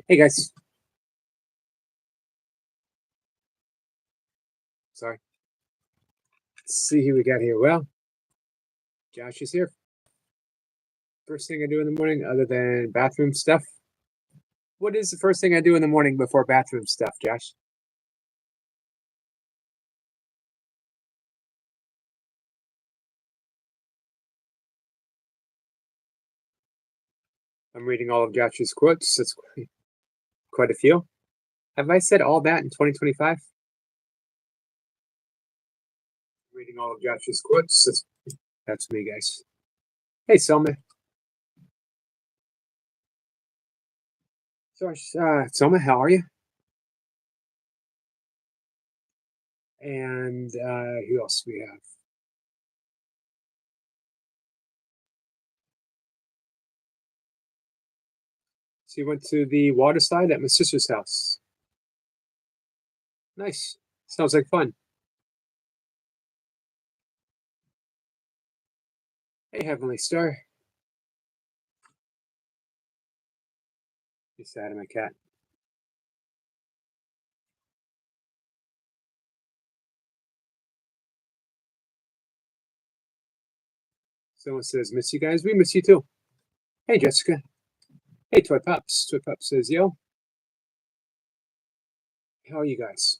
Hey guys, sorry. Let's see who we got here. Well, Josh is here. First thing I do in the morning, other than bathroom stuff. What is the first thing I do in the morning before bathroom stuff, Josh? I'm reading all of Josh's quotes. That's quite a few. Have I said all that in 2025? Reading all of Josh's quotes. That's me, guys. Hey, Selma. Josh, Selma, how are you? And who else do we have? So you went to the water slide at my sister's house. Nice. Sounds like fun. Hey, Heavenly Star. He's sad of my cat. Someone says, miss you guys. We miss you too. Hey, Jessica. Hey, Toy Pops. Toy Pops says, yo, how are you guys?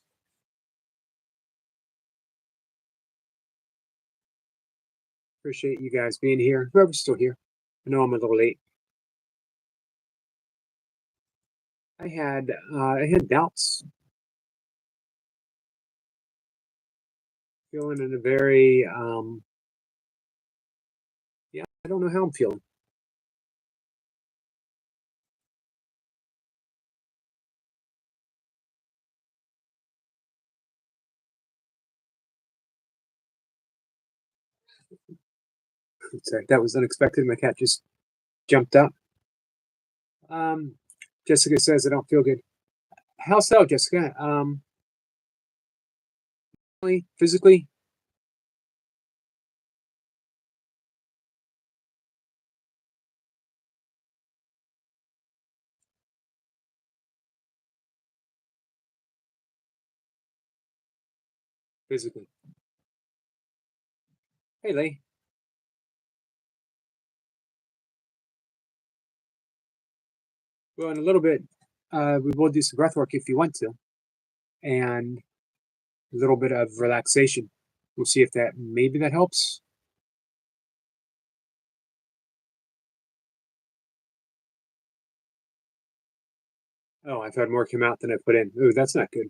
Appreciate you guys being here. Whoever's still here. I know I'm a little late. I had doubts. Feeling in a very yeah, I don't know how I'm feeling. Sorry, that was unexpected. My cat just jumped up. Um, Jessica says I don't feel good. How so, Jessica? Physically, physically. Hey, Lay. Well, in a little bit, we will do some breath work if you want to, and a little bit of relaxation. We'll see if that helps. Oh, I've had more come out than I put in. Ooh, that's not good.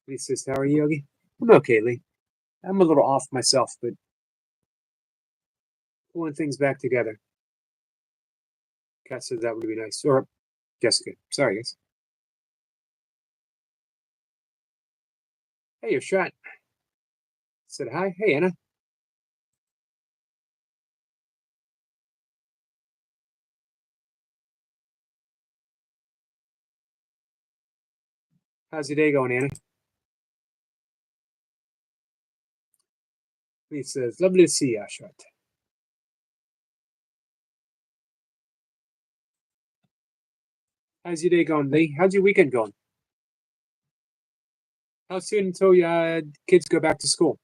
Lee says, how are you, Yogi? I'm okay, Lee. I'm a little off myself, but pulling things back together. Kat said that would be nice. Or Jessica. Sorry, guys. Hey, you're shot. Said hi. Hey, Anna. How's your day going, Anna? Lee says, lovely to see you, Ashrat. How's your day going, Lee? How's your weekend going? How soon until your kids go back to school?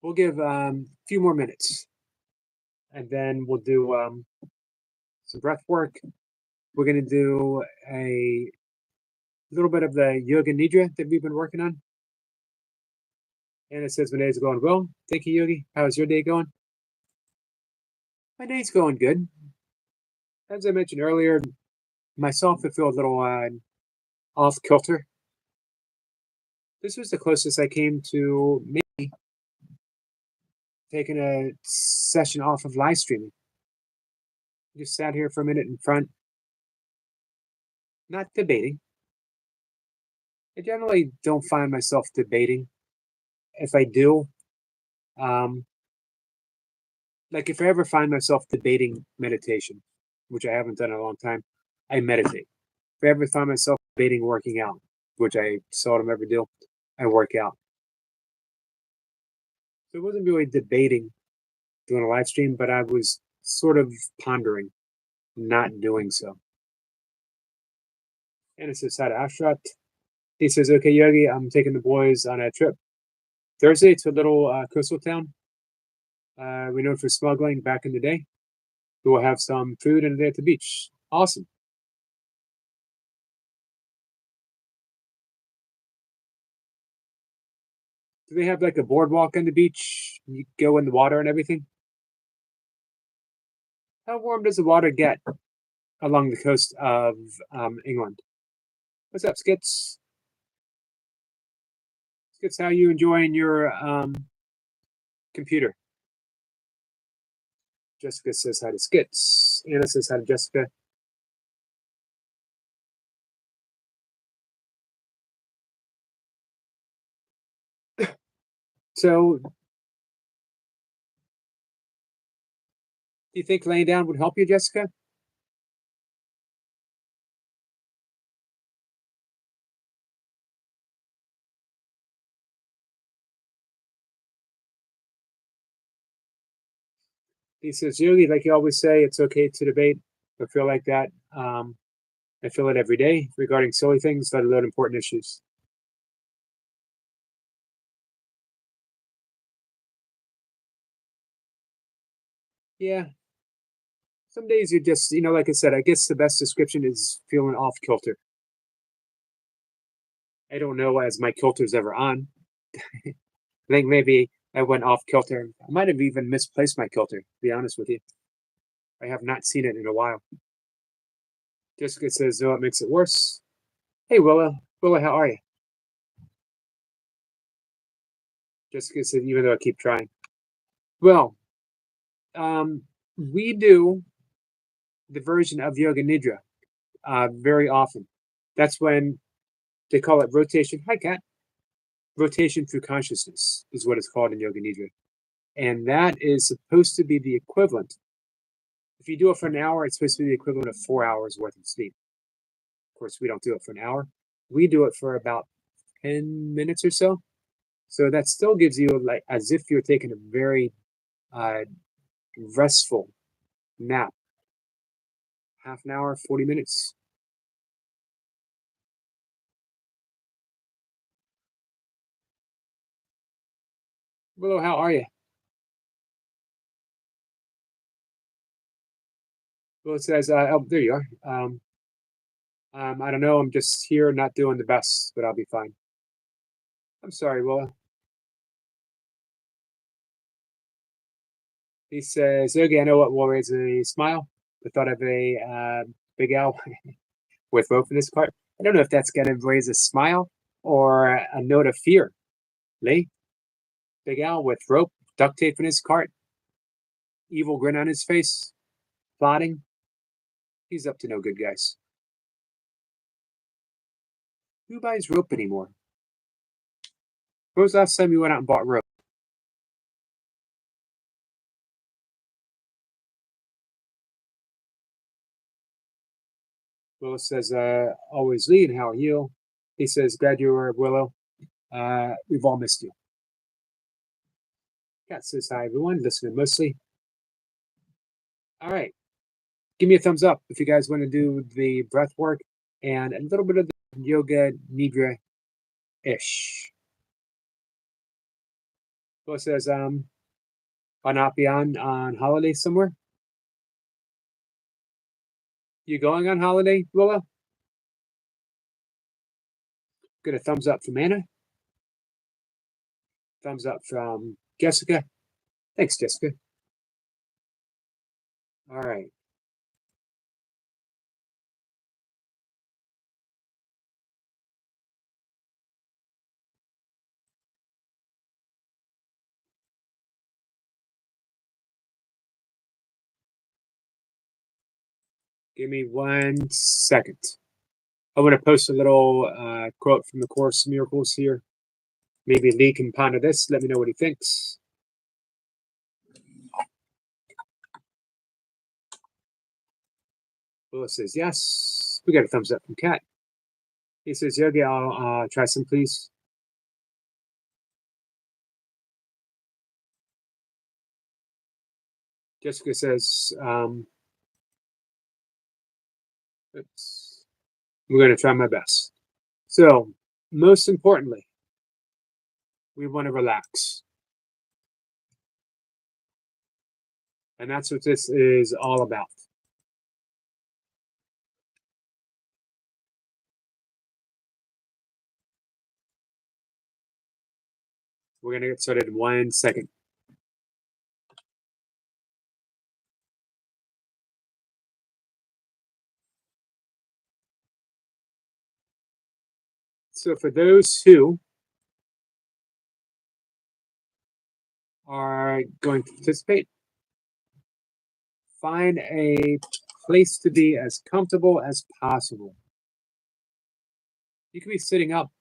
We'll give a few more minutes, and then we'll do some breath work. We're going to do a little bit of the yoga nidra that we've been working on. And it says my day's going well. Thank you, Yogi. How's your day going? My day's going good. As I mentioned earlier, myself, I feel a little off kilter. This was the closest I came to maybe taking a session off of live streaming. Just sat here for a minute in front, not debating. I generally don't find myself debating. If I do, um, like if I ever find myself debating meditation, which I haven't done in a long time, I meditate. If I ever find myself debating working out, which I seldom ever do. I work out. So it wasn't really debating doing a live stream, but I was sort of pondering not doing so. And it says, Sada Ashrat. He says, okay, Yogi, I'm taking the boys on a trip Thursday to a little coastal town. We know for smuggling back in the day. We will have some food and a day at the beach. Awesome. Do they have like a boardwalk on the beach? You go in the water and everything? How warm does the water get along the coast of England? What's up, Skits? Skits, how you enjoying your computer? Jessica says hi to Skits. Anna says hi to Jessica. So, do you think laying down would help you, Jessica? He says, Yogi, like you always say, it's okay to debate. I feel like that. I feel it every day regarding silly things, let alone important issues. Yeah, some days you just, like I said, I guess the best description is feeling off kilter. I don't know as my kilter's ever on. I think maybe I went off kilter. I might have even misplaced my kilter, to be honest with you. I have not seen it in a while. Jessica says, no, it makes it worse. Hey, Willa. Willa, how are you? Jessica said, even though I keep trying. Well, we do the version of Yoga Nidra very often. That's when they call it rotation. Hi, Kat. Rotation through consciousness is what it's called in Yoga Nidra. And that is supposed to be the equivalent. If you do it for an hour, it's supposed to be the equivalent of 4 hours worth of sleep. Of course, we don't do it for an hour. We do it for about 10 minutes or so. So that still gives you like as if you're taking a very uh, restful nap. Half an hour, 40 minutes. Willow, how are you? Willow says, oh, there you are. I don't know. I'm just here not doing the best, but I'll be fine. I'm sorry, Willow. He says, okay, I know what will raise a smile. The thought of a big owl with rope in his cart. I don't know if that's going to raise a smile or a note of fear. Lee, big owl with rope, duct tape in his cart, evil grin on his face, plotting. He's up to no good, guys. Who buys rope anymore? When was the last time you went out and bought rope? Willow says, always lead. How are you? He says, glad you were, Willow. We've all missed you. Cat says, hi, everyone. Listening mostly. All right. Give me a thumbs up if you guys want to do the breath work and a little bit of the yoga nidra ish. Willow says, I'll not be on holiday somewhere. You going on holiday, Willow? Get a thumbs up from Anna. Thumbs up from Jessica. Thanks, Jessica. All right. Give me 1 second. I'm going to post a little quote from the Course in Miracles here. Maybe Lee can ponder this. Let me know what he thinks. Willow says yes. We got a thumbs up from Kat. He says, Yogi, I'll try some, please. Jessica says, oops, I'm going to try my best. So, most importantly, we want to relax. And that's what this is all about. We're going to get started in 1 second. So, for those who are going to participate, find a place to be as comfortable as possible. You can be sitting up,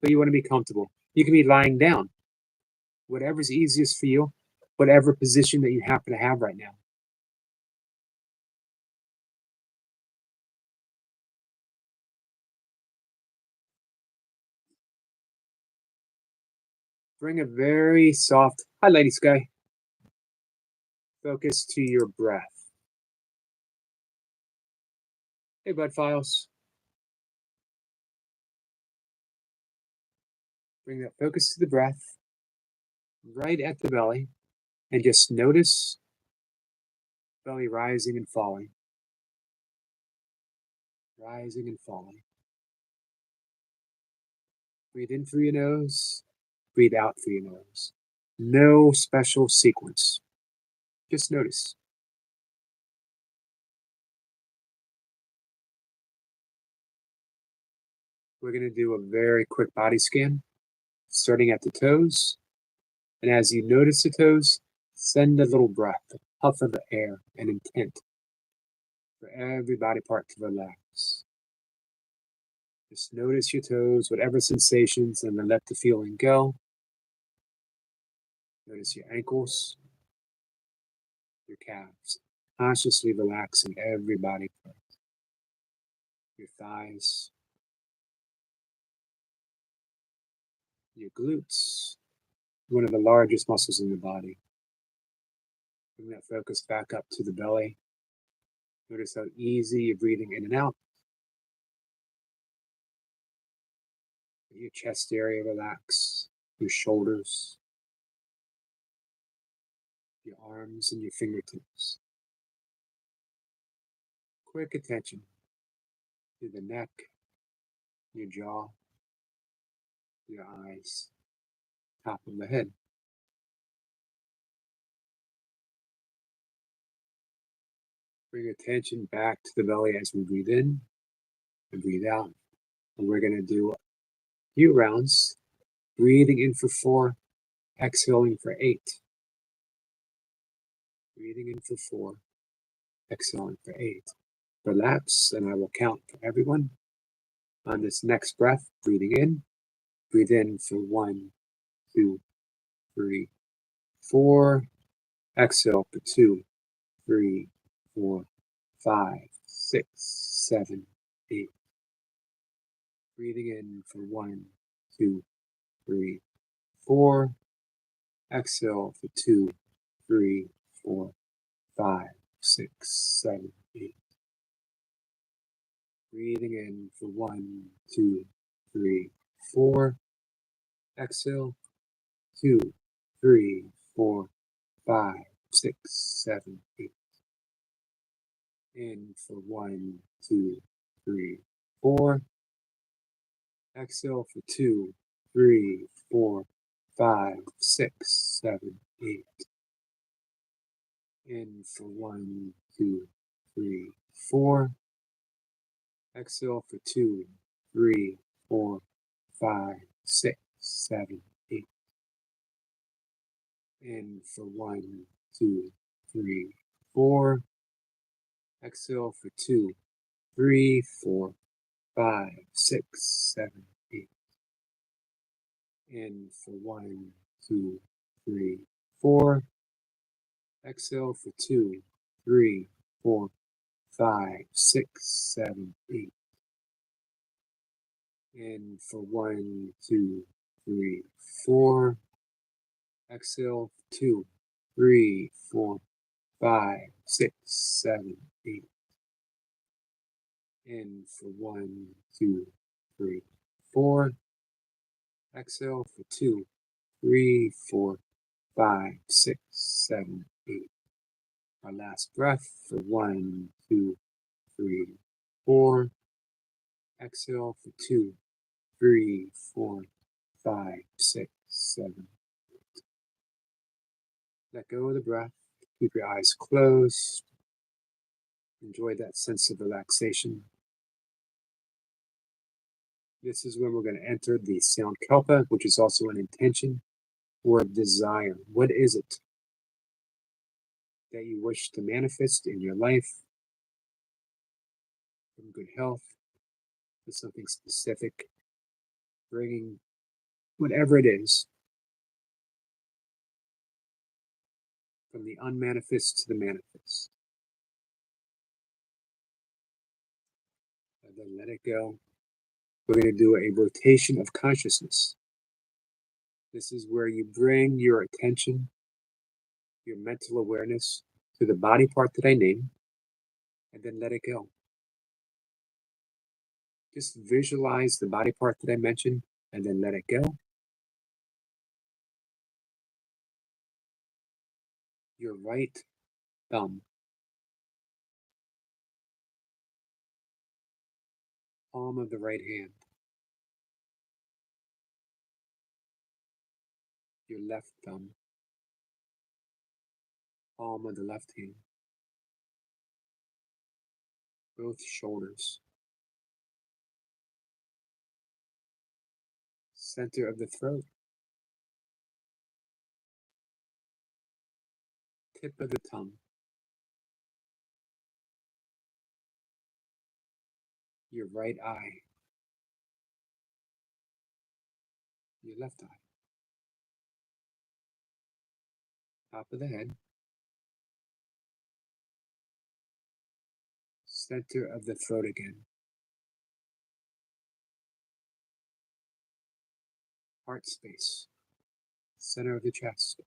but you want to be comfortable. You can be lying down, whatever's easiest for you, whatever position that you happen to have right now. Bring a very soft, hi, Lady Sky, focus to your breath. Hey, Bud Files. Bring that focus to the breath, right at the belly, and just notice belly rising and falling, rising and falling. Breathe in through your nose, breathe out through your nose. No special sequence. Just notice. We're going to do a very quick body scan, starting at the toes. And as you notice the toes, send a little breath, a puff of air, an intent for every body part to relax. Just notice your toes, whatever sensations, and then let the feeling go. Notice your ankles, your calves, consciously relaxing every body part. Your thighs, your glutes, one of the largest muscles in the body. Bring that focus back up to the belly. Notice how easy you're breathing in and out. Your chest area relax, your shoulders, your arms, and your fingertips. Quick attention to the neck, your jaw, your eyes, top of the head. Bring attention back to the belly as we breathe in and breathe out. And we're going to do a few rounds, breathing in for 4, exhaling for 8. Breathing in for 4, exhaling for 8. Relax, and I will count for everyone. On this next breath, breathing in, breathe in for 1, 2, 3, 4. Exhale for 2, 3, 4, 5, 6, 7, 8. Breathing in for 1, 2, 3, 4. Exhale for 2, 3, 4, 5, 6, 7, 8. Breathing in for 1, 2, 3, 4. Exhale, 2, 3, 4, 5, 6, 7, 8. In for 1, 2, 3, 4. Exhale for 2, 3, 4, 5, 6, 7, 8. In for 1, 2, 3, 4. Exhale for 2, 3, 4, 5, 6, 7, 8. In for 1, 2, 3, 4. Exhale for 2, 3, 4, 5, 6, 7, 8. In for 1, 2, 3, 4. Exhale for 2, 3, 4, 5, 6, 7, 8. In for 1, 2, 3, 4. Exhale, 2, 3, 4, 5, 6, 7, 8. In for 1, 2, 3, 4. Exhale for 2, 3, 4, 5, 6, 7, 8. Our last breath for 1, 2, 3, 4. Exhale for 2, 3, 4, 5, 6, 7. Let go of the breath. Keep your eyes closed. Enjoy that sense of relaxation. This is when we're going to enter the Sankalpa, which is also an intention or a desire. What is it that you wish to manifest in your life? From good health to something specific, bringing whatever it is, from the unmanifest to the manifest. And then let it go. We're going to do a rotation of consciousness. This is where you bring your attention, your mental awareness to the body part that I named, and then let it go. Just visualize the body part that I mentioned, and then let it go. Your right thumb, palm of the right hand, your left thumb, palm of the left hand, both shoulders, center of the throat, tip of the tongue, your right eye, your left eye, top of the head, center of the throat again, heart space, center of the chest,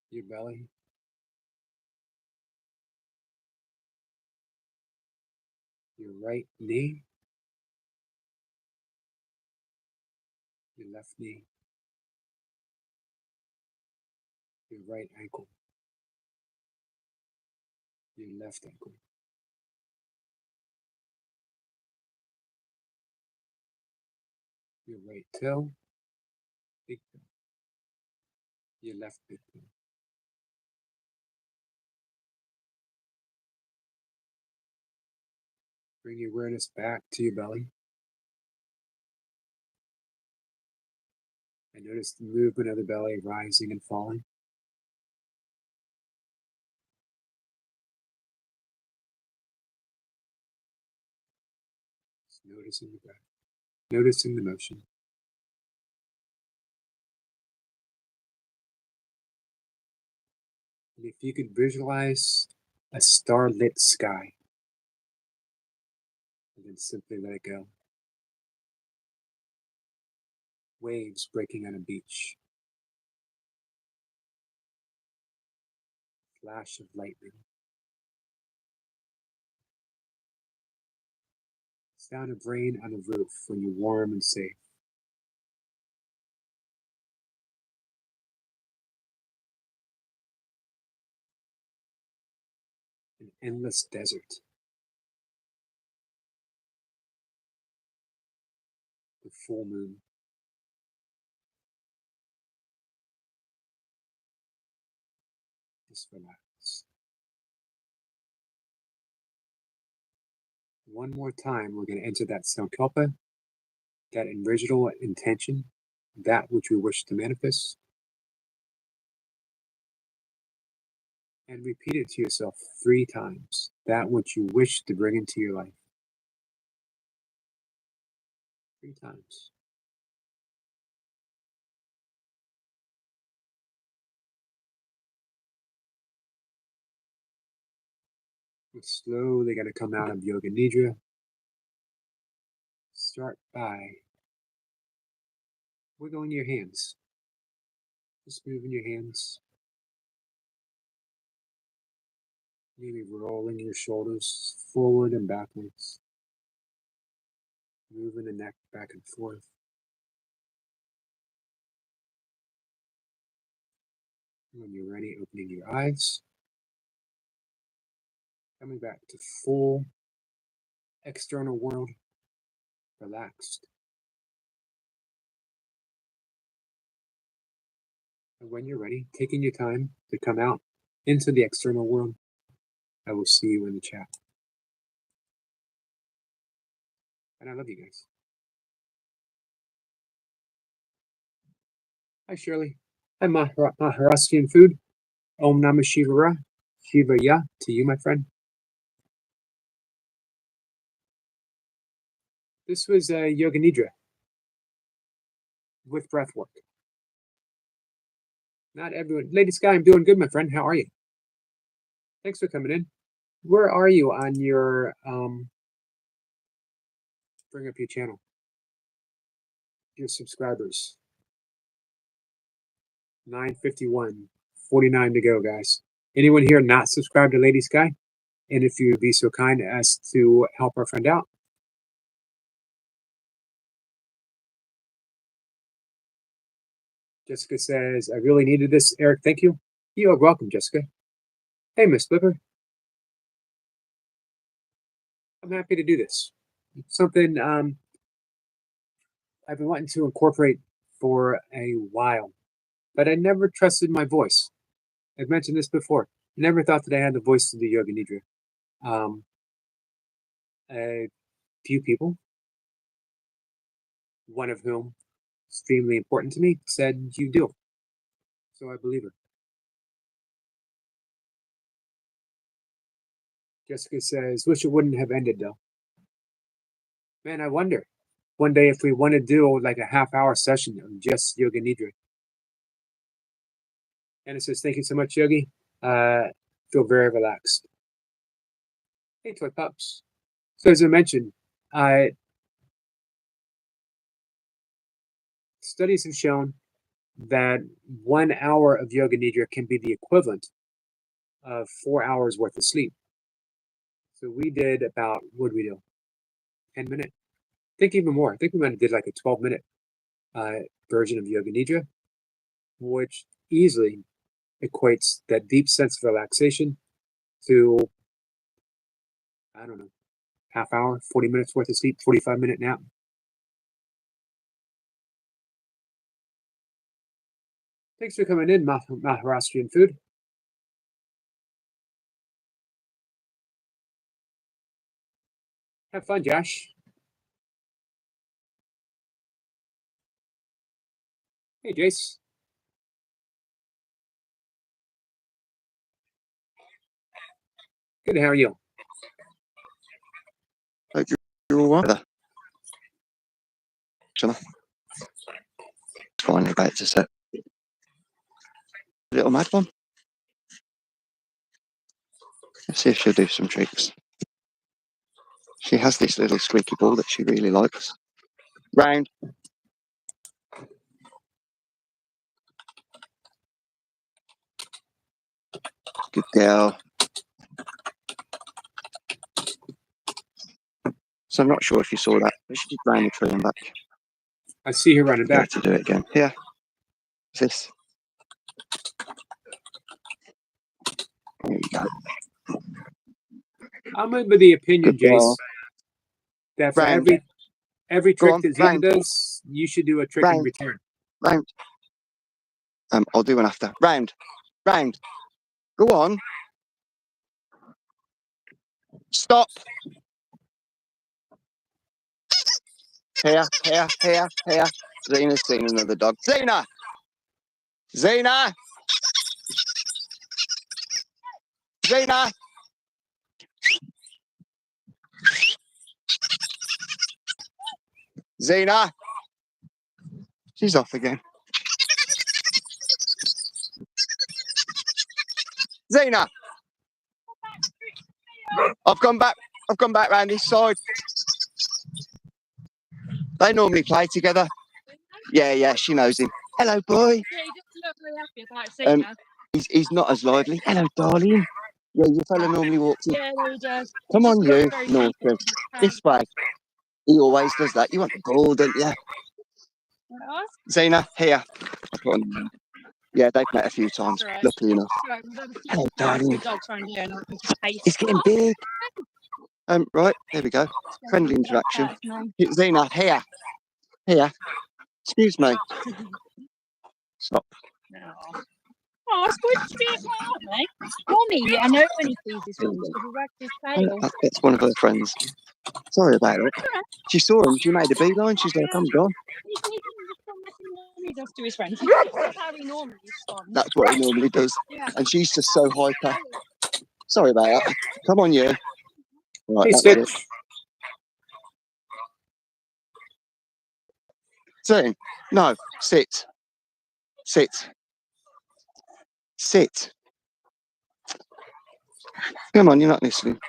your belly, your right knee, your left knee, your right ankle, your left ankle, your right toe, big toe, your left big toe. Bring your awareness back to your belly. And notice the movement of the belly rising and falling. Just noticing the breath, noticing the motion. And if you could visualize a starlit sky, and then simply let it go. Waves breaking on a beach. Flash of lightning. Sound of rain on a roof when you're warm and safe. An endless desert. The full moon. Just relax. One more time, we're going to enter that Sankalpa, that original intention, that which we wish to manifest. And repeat it to yourself 3 times, that which you wish to bring into your life. 3 times. We're slowly going to come out of Yoga Nidra. start by wiggling your hands. Just moving your hands. Maybe rolling your shoulders forward and backwards. Moving the neck back and forth. When you're ready, opening your eyes. Coming back to full external world. Relaxed. And when you're ready, taking your time to come out into the external world, I will see you in the chat. And I love you guys. Hi, Shirley. Hi, Maharashtrian food. Om Namah Shivaya. Shivaya to you, my friend. This was Yoga Nidra with Breathwork. Not everyone. Lady Sky, I'm doing good, my friend. How are you? Thanks for coming in. Where are you on your bring up your channel? Your subscribers. 951. 49 to go, guys. Anyone here not subscribed to Lady Sky? And if you would be so kind as to help our friend out. Jessica says, I really needed this, Eric. Thank you. You are welcome, Jessica. Hey, Miss Flipper. I'm happy to do this. It's something I've been wanting to incorporate for a while, but I never trusted my voice. I've mentioned this before. I never thought that I had the voice to do Yoga Nidra. A few people, one of whom, extremely important to me, said you do. So I believe her. Jessica says, wish it wouldn't have ended though. Man, I wonder one day if we want to do like a half-hour session of just Yoga Nidra. And it says, thank you so much, Yogi. Feel very relaxed. Hey, Toy Pups. So as I mentioned, studies have shown that 1 hour of Yoga Nidra can be the equivalent of 4 hours worth of sleep. So we did about, what did we do? 10 minutes? I think even more. I think we might have did like a 12-minute version of Yoga Nidra, which easily equates that deep sense of relaxation to, I don't know, half hour, 40 minutes worth of sleep, 45-minute nap. Thanks for coming in, Maharashtrian food. Have fun, Josh. Hey, Jace. Good, how are you? Hope you're all well. Finally about to set. Little mad one. Let's see if she'll do some tricks. She has this little squeaky ball that she really likes. Round. Good girl. So I'm not sure if you saw that, but she did round the tree and back. I see her running back. To do it again. Here. This. There you go. I'm under the opinion, Jace, that for every trick that Zena does, you should do a trick in return. Round. I'll do one after. Round. Round. Go on. Stop. Here. Zena's seen another dog. Zena! Zena! Zena! Zena! She's off again. Zena! I've gone back round this side. They normally play together. Yeah, she knows him. Hello, boy. Yeah, he doesn't look very happy about seeing her. He's not as lively. Hello, darling. Yeah, your fella normally walks in. Yeah, he does. Come Just on, looks you. very Naughty. sleepy. This way. He always does that. You want the ball, don't you? Zena, here. I'll put on there. Yeah, they've met a few times, Right. luckily enough. Right, we've had a few Hello, times darling. with dogs around here, and I think it's It's getting big. Right, there we go. Friendly interaction. Zena, here. Here. Excuse me. Stop. Oh, squid's being hard, mate. Mommy, I know when he sees his friends because he wags his tail. That's one of her friends. Sorry about it. She saw him, she made a beeline, she's like, I'm gone. He doesn't respond like he normally does to his friends. That's how he normally responds. That's what he normally does. Yeah. And she's just so hyper. Sorry about that. Come on, you. Right, Hey, that's Stitch. it. Zane, no, sit. Sit. Sit. Come on, you're not listening.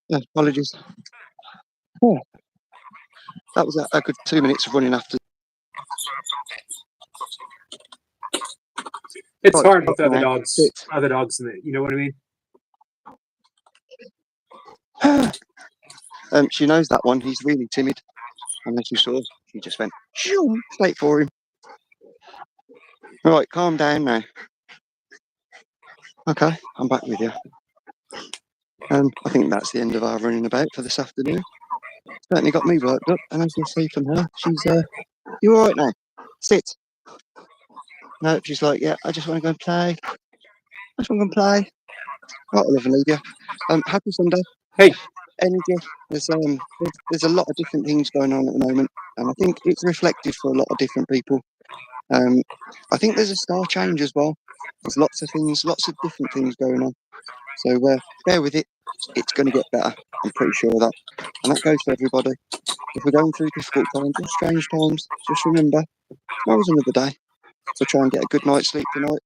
Yeah, apologies. Oh, that was a good 2 minutes of running after. It's Right, hard with other now, dogs. sit. Other dogs in it. You know what I mean? She knows that one. He's really timid. And as you saw, she just went shoo, straight for him. Right, calm down now. Okay, I'm back with you. I think that's the end of our running about for this afternoon. Certainly got me worked up, and as you'll see from her, she's you all right now? Sit. No, she's like, yeah, I just want to go and play. I just want to go and play. Right, I'll love and leave you. Happy Sunday. Hey. Energy. There's a lot of different things going on at the moment, and I think it's reflective for a lot of different people. I think there's a star change as well. There's lots of things, lots of different things going on. So bear with it. It's going to get better. I'm pretty sure of that. And that goes for everybody. If we're going through difficult times or strange times, just remember, tomorrow's another day. So try and get a good night's sleep tonight.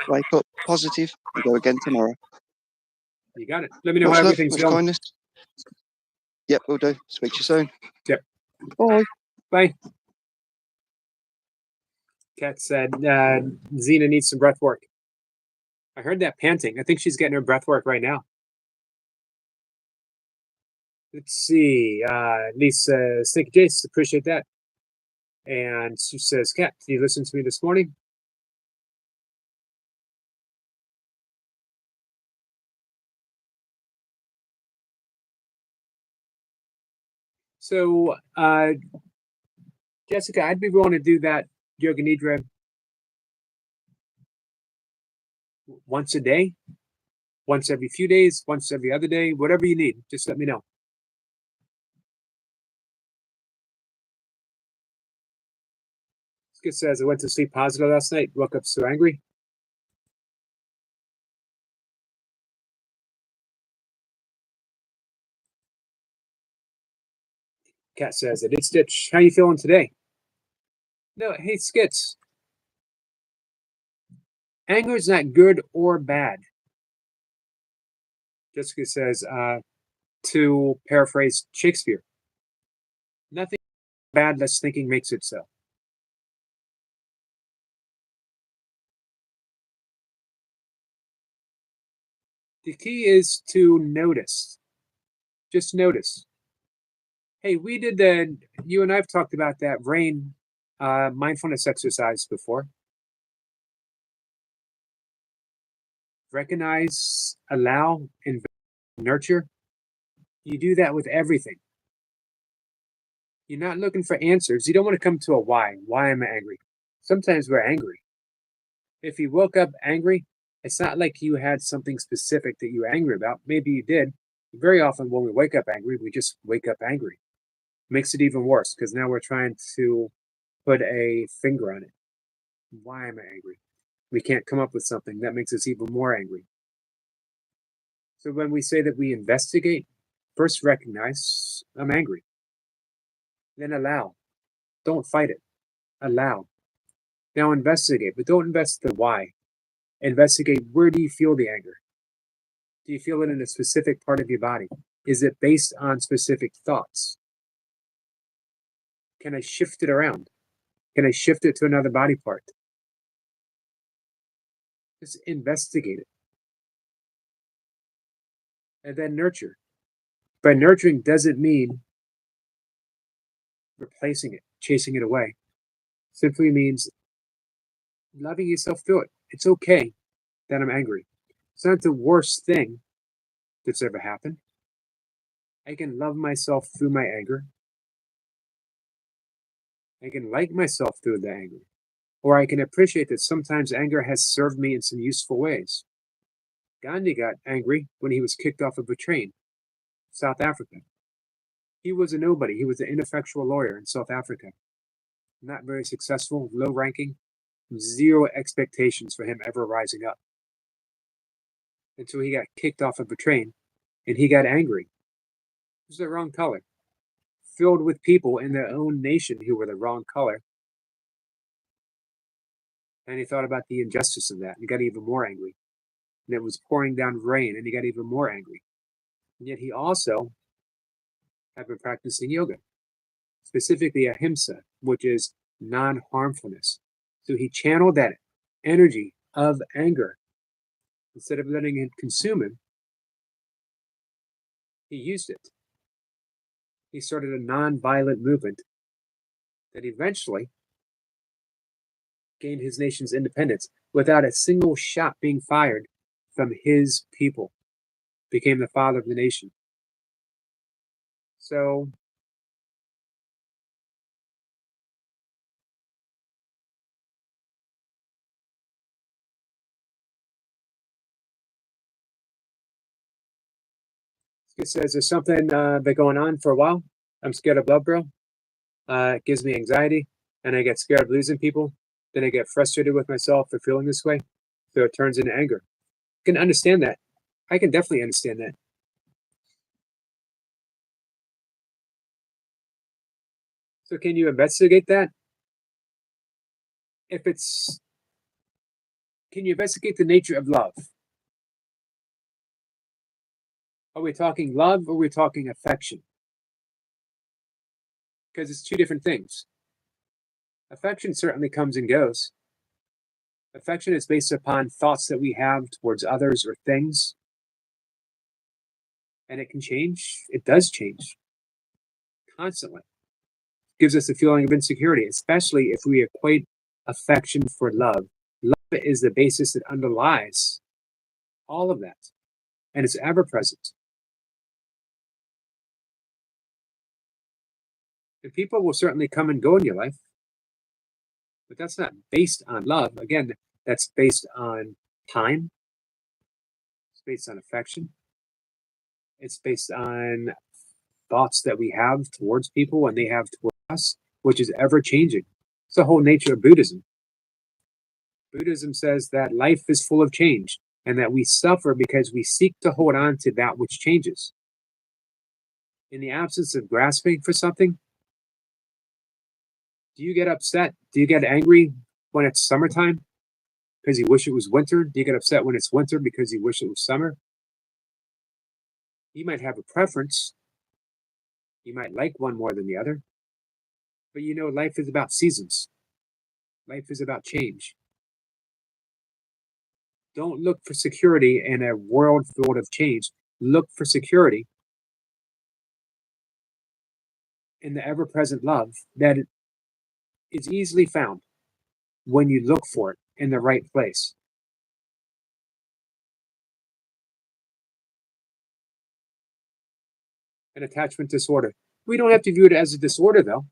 Wake up positive and go again tomorrow. You got it. Let me know Much how love, everything's much going. kindness. Yep, will do. Speak to you soon. Yep. Bye. Bye. Kat said Xena needs some breath work. I heard that panting. I think she's getting her breath work right now. Let's see. Lisa Stinky Jace, appreciate that. And she says, Kat, did you listen to me this morning? So, Jessica, I'd be willing to do that yoga nidra once a day, once every few days, once every other day, whatever you need. Just let me know. Skip says, I went to sleep positive last night, woke up so angry. Kat says, I did stitch. How you feeling today? No, hey, Skits. Anger is not good or bad. Jessica says, to paraphrase Shakespeare, nothing bad less thinking makes it so. The key is to notice. Just notice. Hey, you and I've talked about that RAIN mindfulness exercise before. Recognize, allow, and nurture. You do that with everything. You're not looking for answers. You don't want to come to a why. Why am I angry? Sometimes we're angry. If you woke up angry, it's not like you had something specific that you were angry about. Maybe you did. Very often when we wake up angry, we just wake up angry. Makes it even worse because now we're trying to put a finger on it. Why am I angry? We can't come up with something that makes us even more angry. So when we say that we investigate, first recognize I'm angry. Then allow. Don't fight it. Allow. Now investigate, but don't investigate the why. Investigate where do you feel the anger? Do you feel it in a specific part of your body? Is it based on specific thoughts? Can I shift it around? Can I shift it to another body part? Just investigate it. And then nurture. But nurturing doesn't mean replacing it, chasing it away. It simply means loving yourself through it. It's okay that I'm angry. It's not the worst thing that's ever happened. I can love myself through my anger. I can like myself through the anger. Or I can appreciate that sometimes anger has served me in some useful ways. Gandhi got angry when he was kicked off of a train, South Africa. He was a nobody. He was an ineffectual lawyer in South Africa. Not very successful, low ranking, zero expectations for him ever rising up. Until he got kicked off of a train and he got angry. It was the wrong color. Filled with people in their own nation who were the wrong color. And he thought about the injustice of that and he got even more angry. And it was pouring down rain and he got even more angry. And yet he also had been practicing yoga, specifically ahimsa, which is non-harmfulness. So he channeled that energy of anger. Instead of letting it consume him, he used it. He started a non-violent movement that eventually gained his nation's independence without a single shot being fired from his people. Became the father of the nation. So it says there's something been going on for a while. I'm scared of love, bro. It gives me anxiety, and I get scared of losing people. Then I get frustrated with myself for feeling this way. So it turns into anger. I can understand that. I can definitely understand that. So can you investigate that? Can you investigate the nature of love? Are we talking love or are we talking affection? Because it's two different things. Affection certainly comes and goes. Affection is based upon thoughts that we have towards others or things. And it can change. It does change constantly. It gives us a feeling of insecurity, especially if we equate affection for love. Love is the basis that underlies all of that. And it's ever present. And people will certainly come and go in your life. But that's not based on love. Again, that's based on time. It's based on affection. It's based on thoughts that we have towards people and they have towards us, which is ever changing. It's the whole nature of Buddhism. Buddhism says that life is full of change and that we suffer because we seek to hold on to that which changes. In the absence of grasping for something, do you get upset? Do you get angry when it's summertime because you wish it was winter? Do you get upset when it's winter because you wish it was summer? You might have a preference. You might like one more than the other. But you know, life is about seasons. Life is about change. Don't look for security in a world filled of change. Look for security in the ever-present love that is easily found when you look for it in the right place. An attachment disorder. We don't have to view it as a disorder, though.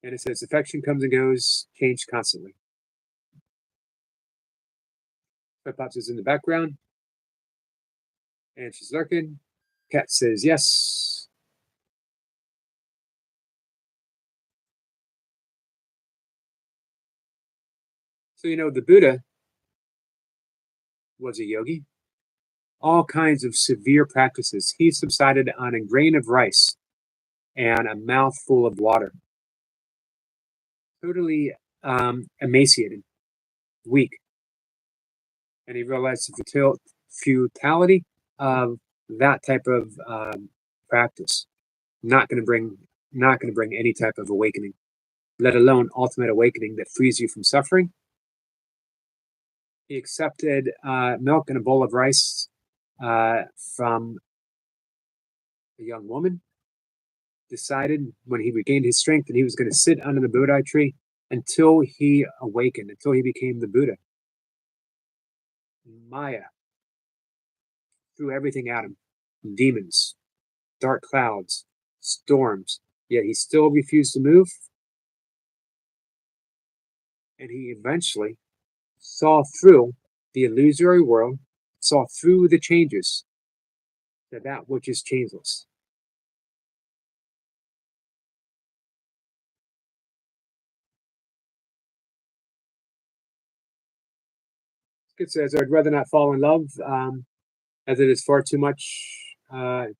And it says affection comes and goes, change constantly. Pep Pops is in the background. And she's lurking. Cat says yes. So, you know, the Buddha was a yogi. All kinds of severe practices. He subsided on a grain of rice and a mouthful of water. Totally emaciated, weak. And he realized the futility of that type of practice. not going to bring any type of awakening, let alone ultimate awakening that frees you from suffering. He accepted milk and a bowl of rice from a young woman, decided when he regained his strength that he was going to sit under the Bodhi tree until he awakened, until he became the Buddha. Maya threw everything at him, demons, dark clouds, storms, yet he still refused to move. And he eventually saw through the illusory world, saw through the changes to that which is changeless. It says, I'd rather not fall in love, as it is far too much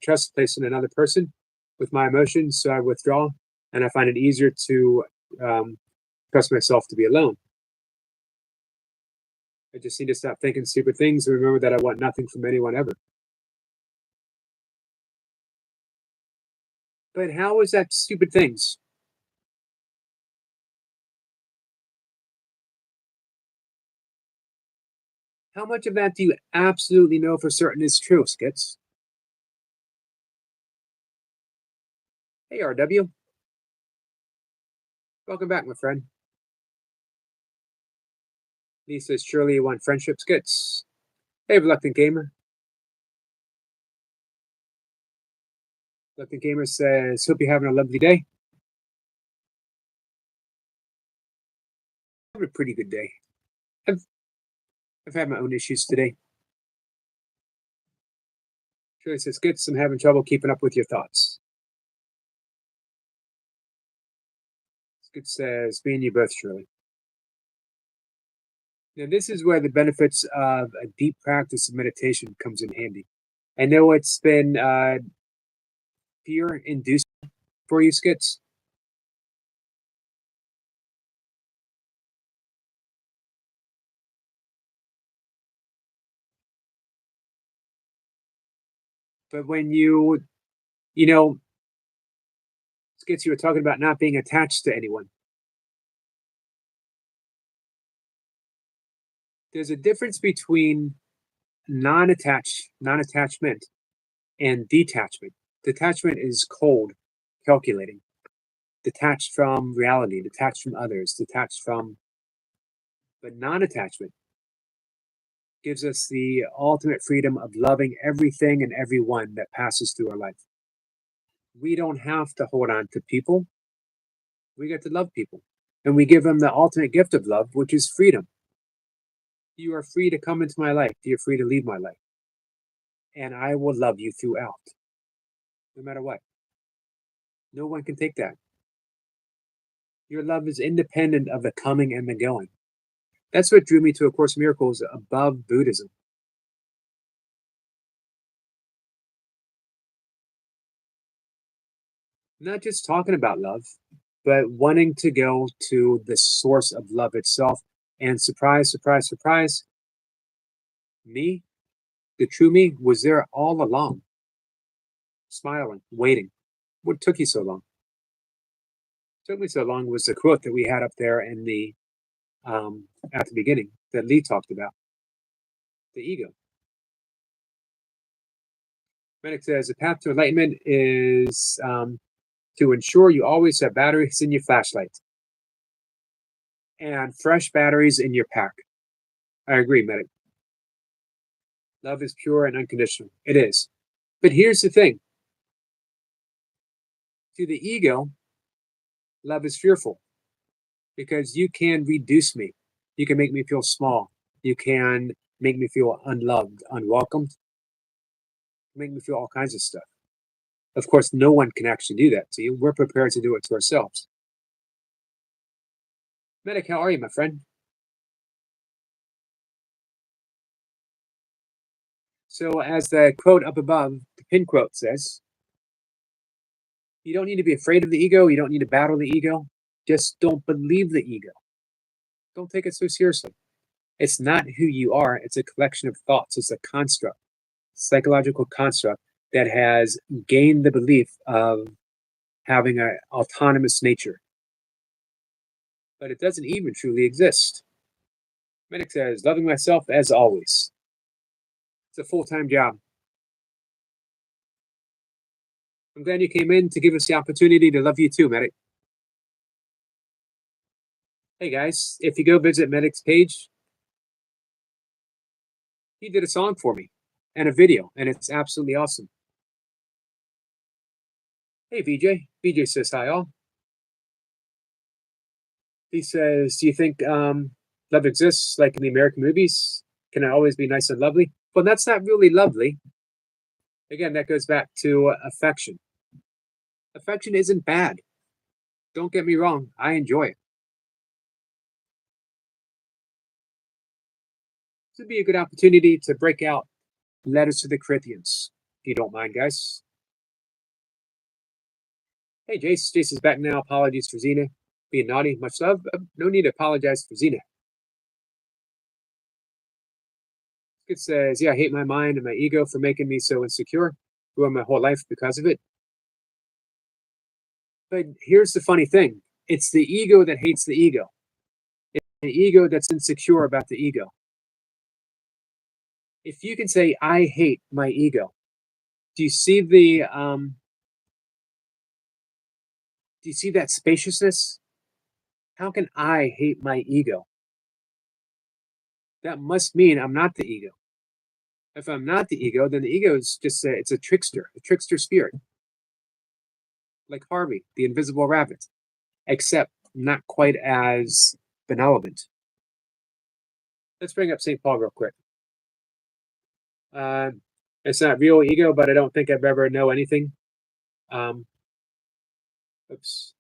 trust placed in another person with my emotions, so I withdraw, and I find it easier to trust myself to be alone. I just need to stop thinking stupid things and remember that I want nothing from anyone ever. But how is that stupid things? How much of that do you absolutely know for certain is true, Skits? Hey, RW. Welcome back, my friend. Lee says, surely you want friendship, Skits. Hey, Reluctant Gamer. Reluctant Gamer says, hope you're having a lovely day. Having a pretty good day. I've had my own issues today. Shirley says, Skits, I'm having trouble keeping up with your thoughts. Skits says, me and you both, Shirley. Now, this is where the benefits of a deep practice of meditation comes in handy. I know it's been fear-inducing for you, Skits. But when you know, Skits, you were talking about not being attached to anyone. There's a difference between non-attachment, and detachment. Detachment is cold, calculating, detached from reality, detached from others, detached from. But non-attachment gives us the ultimate freedom of loving everything and everyone that passes through our life. We don't have to hold on to people. We get to love people. And we give them the ultimate gift of love, which is freedom. You are free to come into my life. You're free to leave my life. And I will love you throughout, no matter what. No one can take that. Your love is independent of the coming and the going. That's what drew me to A Course in Miracles above Buddhism. Not just talking about love, but wanting to go to the source of love itself. And surprise, surprise, surprise, me, the true me, was there all along, smiling, waiting. What took you so long? Took me so long was the quote that we had up there in the at the beginning that Lee talked about. The ego. Medic says the path to enlightenment is to ensure you always have batteries in your flashlight and fresh batteries in your pack. I agree, Medic. Love is pure and unconditional. It is. But here's the thing. To the ego, love is fearful because you can reduce me. You can make me feel small. You can make me feel unloved, unwelcomed, make me feel all kinds of stuff. Of course, no one can actually do that to you. We're prepared to do it to ourselves. Medic, how are you, my friend? So as the quote up above, the pin quote says, you don't need to be afraid of the ego. You don't need to battle the ego. Just don't believe the ego. Don't take it so seriously. It's not who you are. It's a collection of thoughts. It's a construct, psychological construct that has gained the belief of having an autonomous nature. But it doesn't even truly exist. Medic says, loving myself as always. It's a full-time job. I'm glad you came in to give us the opportunity to love you too, Medic. Hey guys, if you go visit Medic's page, he did a song for me and a video, and it's absolutely awesome. Hey VJ. VJ says hi all. He says, do you think love exists like in the American movies? Can it always be nice and lovely? Well, that's not really lovely. Again, that goes back to affection. Affection isn't bad. Don't get me wrong, I enjoy it. This would be a good opportunity to break out letters to the Corinthians, if you don't mind, guys. Hey, Jace. Jace is back now. Apologies for Xena being naughty. Much love. No need to apologize for Xena. It says, yeah, I hate my mind and my ego for making me so insecure. Ruined my whole life because of it. But here's the funny thing. It's the ego that hates the ego. It's the ego that's insecure about the ego. If you can say, I hate my ego, do you see that spaciousness? How can I hate my ego? That must mean I'm not the ego. If I'm not the ego, then the ego is just it's a trickster spirit. Like Harvey, the invisible rabbit, except not quite as benevolent. Let's bring up St. Paul real quick. It's not real ego, but I don't think I've ever know anything. Oops.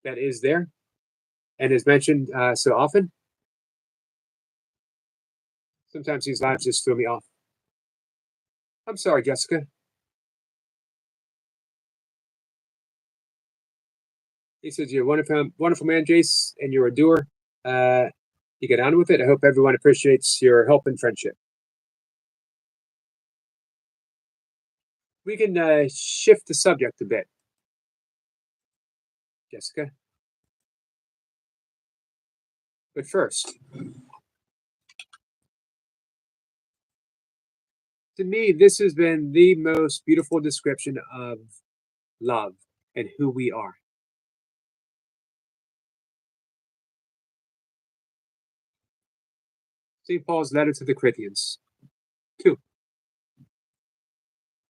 That is there and is mentioned so often. Sometimes these lives just throw me off. I'm sorry, Jessica. He says, you're a wonderful man, Jace, and you're a doer. You get on with it. I hope everyone appreciates your help and friendship. We can shift the subject a bit. Jessica. But first, to me, this has been the most beautiful description of love and who we are. St. Paul's letter to the Corinthians. 2.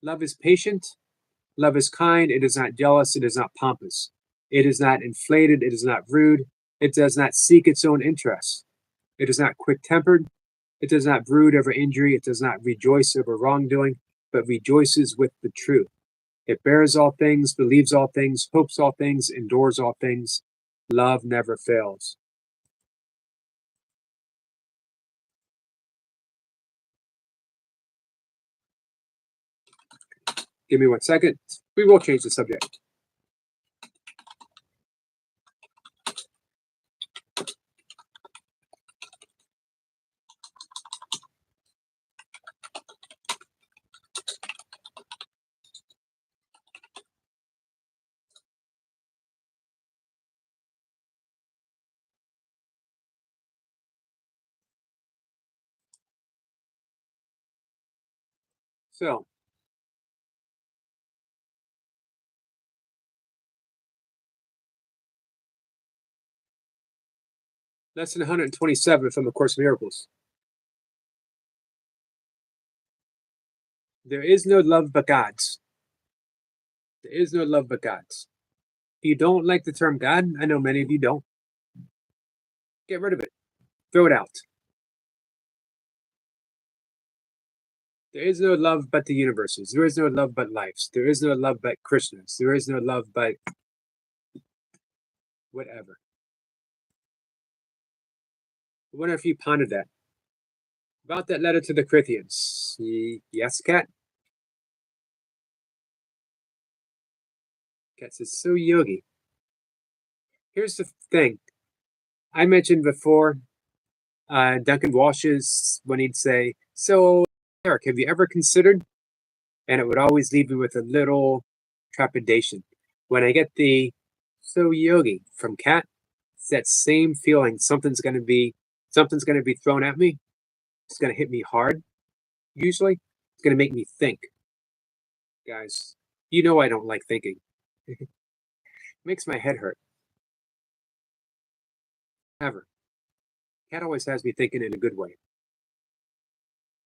Love is patient. Love is kind. It is not jealous. It is not pompous. It is not inflated. It is not rude. It does not seek its own interests. It is not quick-tempered. It does not brood over injury. It does not rejoice over wrongdoing, but rejoices with the truth. It bears all things, believes all things, hopes all things, endures all things. Love never fails. Give me 1 second. We will change the subject. So, lesson 127 from the Course of Miracles. There is no love but God's. There is no love but God's. If you don't like the term God, I know many of you don't. Get rid of it. Throw it out. There is no love but the universes. There is no love but lives. There is no love but Krishnas. There is no love but whatever. I wonder if you pondered that. About that letter to the Corinthians. Yes, Kat? Kat says, so yogi. Here's the thing. I mentioned before Duncan Walsh's, when he'd say, so Eric, have you ever considered? And it would always leave me with a little trepidation. When I get the "so yogi" from Kat, it's that same feeling. Something's gonna be thrown at me. It's gonna hit me hard. Usually, it's gonna make me think. Guys, you know I don't like thinking. It makes my head hurt. Ever. Cat always has me thinking in a good way.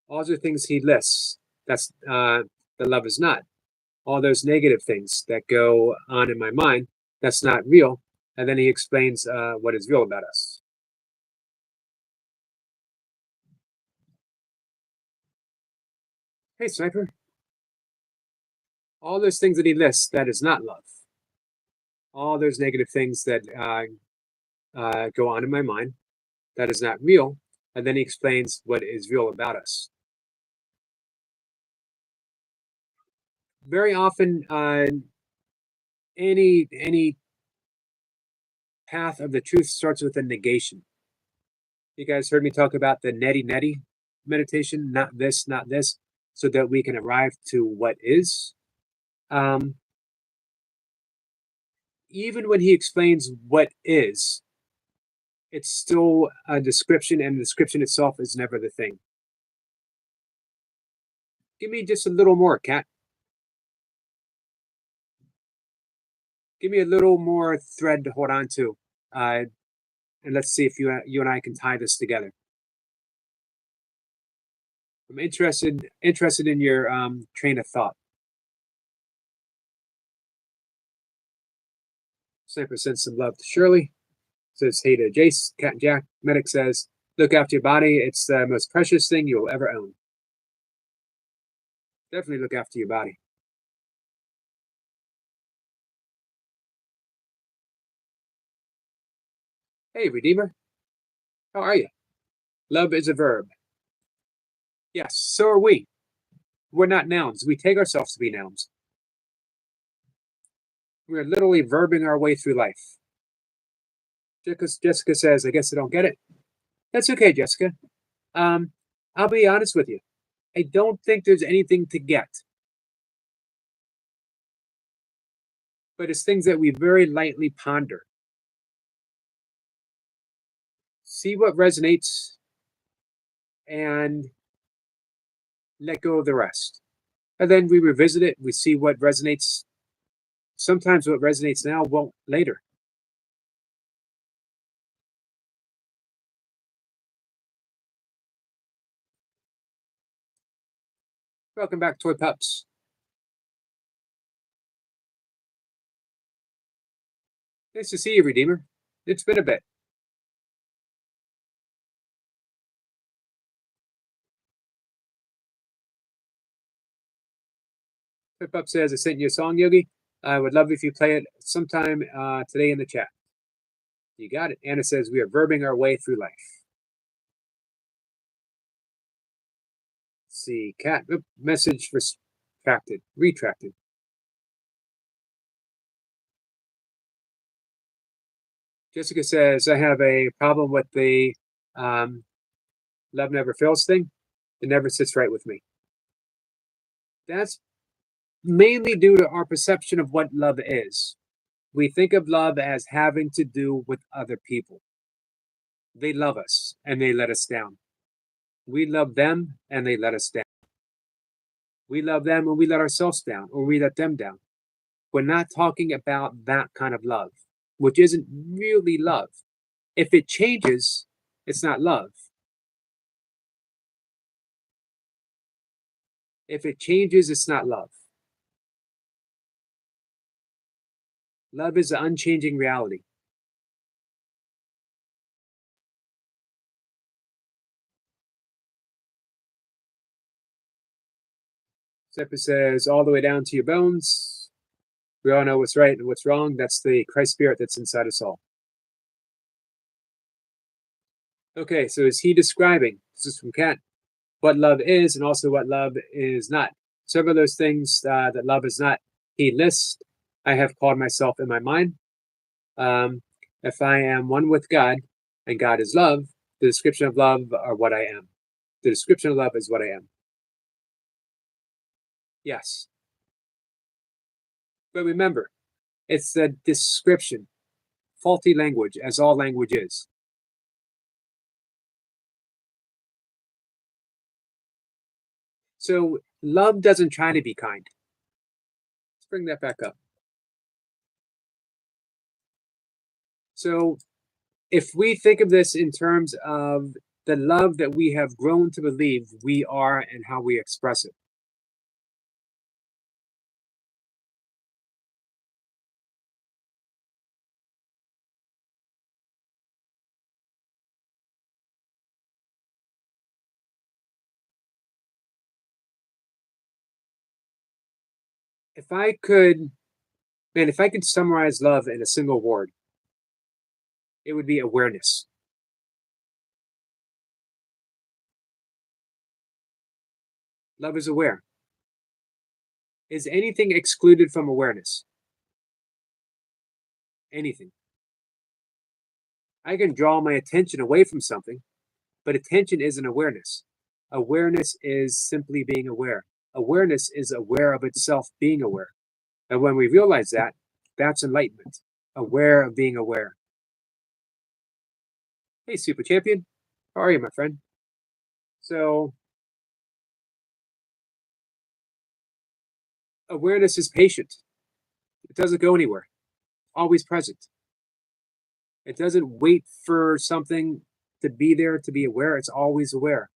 All the things he lists, that's that love is not. All those negative things that go on in my mind, that's not real. And then he explains what is real about us. Hey, Sniper. All those things that he lists, that is not love. All those negative things that go on in my mind, that is not real. And then he explains what is real about us. Very often, any path of the truth starts with a negation. You guys heard me talk about the neti neti meditation, not this, so that we can arrive to what is. Even when he explains what is, it's still a description, and the description itself is never the thing. Give me just a little more, Kat. Give me a little more thread to hold on to, and let's see if you and I can tie this together. I'm interested in your train of thought. Sniper sends some love to Shirley. Says hey to Jace. Cat and Jack. Medic says, look after your body. It's the most precious thing you'll ever own. Definitely look after your body. Hey, Redeemer. How are you? Love is a verb. Yes, so are we. We're not nouns. We take ourselves to be nouns. We're literally verbing our way through life. Jessica says, I guess I don't get it. That's okay, Jessica. I'll be honest with you. I don't think there's anything to get. But it's things that we very lightly ponder. See what resonates and let go of the rest. And then we revisit it. We see what resonates. Sometimes what resonates now won't later. Welcome back, Toy Pups. Nice to see you, Redeemer. It's been a bit. Toy Pup says, I sent you a song, Yogi. I would love if you play it sometime today in the chat. You got it. Anna says, we are verbing our way through life. Let's see, cat message retracted. Jessica says, I have a problem with the love never fails thing. It never sits right with me. That's mainly due to our perception of what love is. We think of love as having to do with other people. They love us and they let us down. We love them and they let us down. We love them and we let ourselves down, or we let them down. We're not talking about that kind of love, which isn't really love. If it changes, it's not love. If it changes, it's not love. Love is an unchanging reality. Seppa says, all the way down to your bones. We all know what's right and what's wrong. That's the Christ spirit that's inside us all. Okay, so is he describing, this is from Kat, what love is and also what love is not? Several of those things that love is not, he lists. I have called myself in my mind. If I am one with God and God is love, the description of love are what I am. The description of love is what I am. Yes. But remember, it's the description, faulty language, as all language is. So love doesn't try to be kind. Let's bring that back up. So if we think of this in terms of the love that we have grown to believe we are and how we express it. If I could summarize love in a single word, it would be awareness. Love is aware. Is anything excluded from awareness? Anything. I can draw my attention away from something, but attention isn't awareness. Awareness is simply being aware. Awareness is aware of itself being aware. And when we realize that, that's enlightenment. Aware of being aware. Hey, Super Champion. How are you, my friend? So, awareness is patient. It doesn't go anywhere. Always present. It doesn't wait for something to be there to be aware. It's always aware.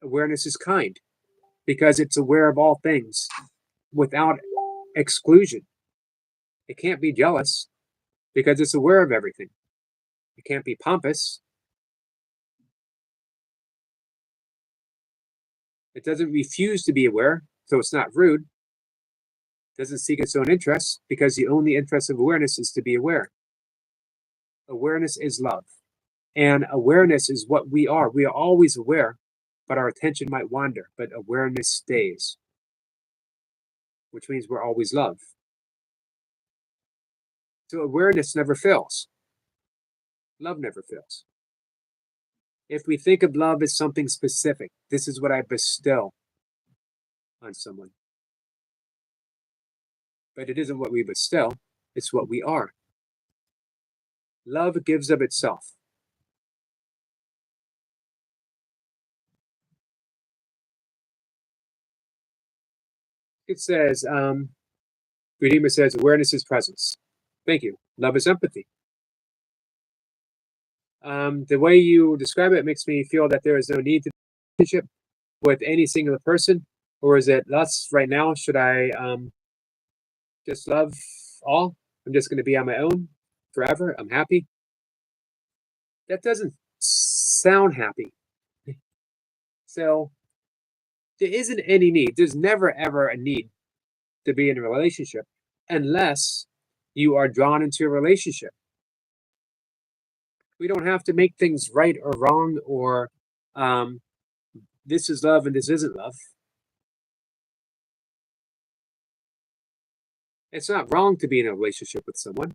Awareness is kind because it's aware of all things without exclusion. It can't be jealous because it's aware of everything. It can't be pompous. It doesn't refuse to be aware, so it's not rude. It doesn't seek its own interests because the only interest of awareness is to be aware. Awareness is love. And awareness is what we are. We are always aware, but our attention might wander, but awareness stays, which means we're always love. So awareness never fails. Love never fails. If we think of love as something specific, this is what I bestow on someone. But it isn't what we bestow, it's what we are. Love gives of itself. It says, Redeemer says, awareness is presence. Thank you. Love is empathy. The way you describe it makes me feel that there is no need to relationship with any single person, or is it less right now? Should I just love all? I'm just going to be on my own forever. I'm happy. That doesn't sound happy. So there isn't any need. There's never ever a need to be in a relationship unless you are drawn into a relationship. We don't have to make things right or wrong or this is love and this isn't love. It's not wrong to be in a relationship with someone.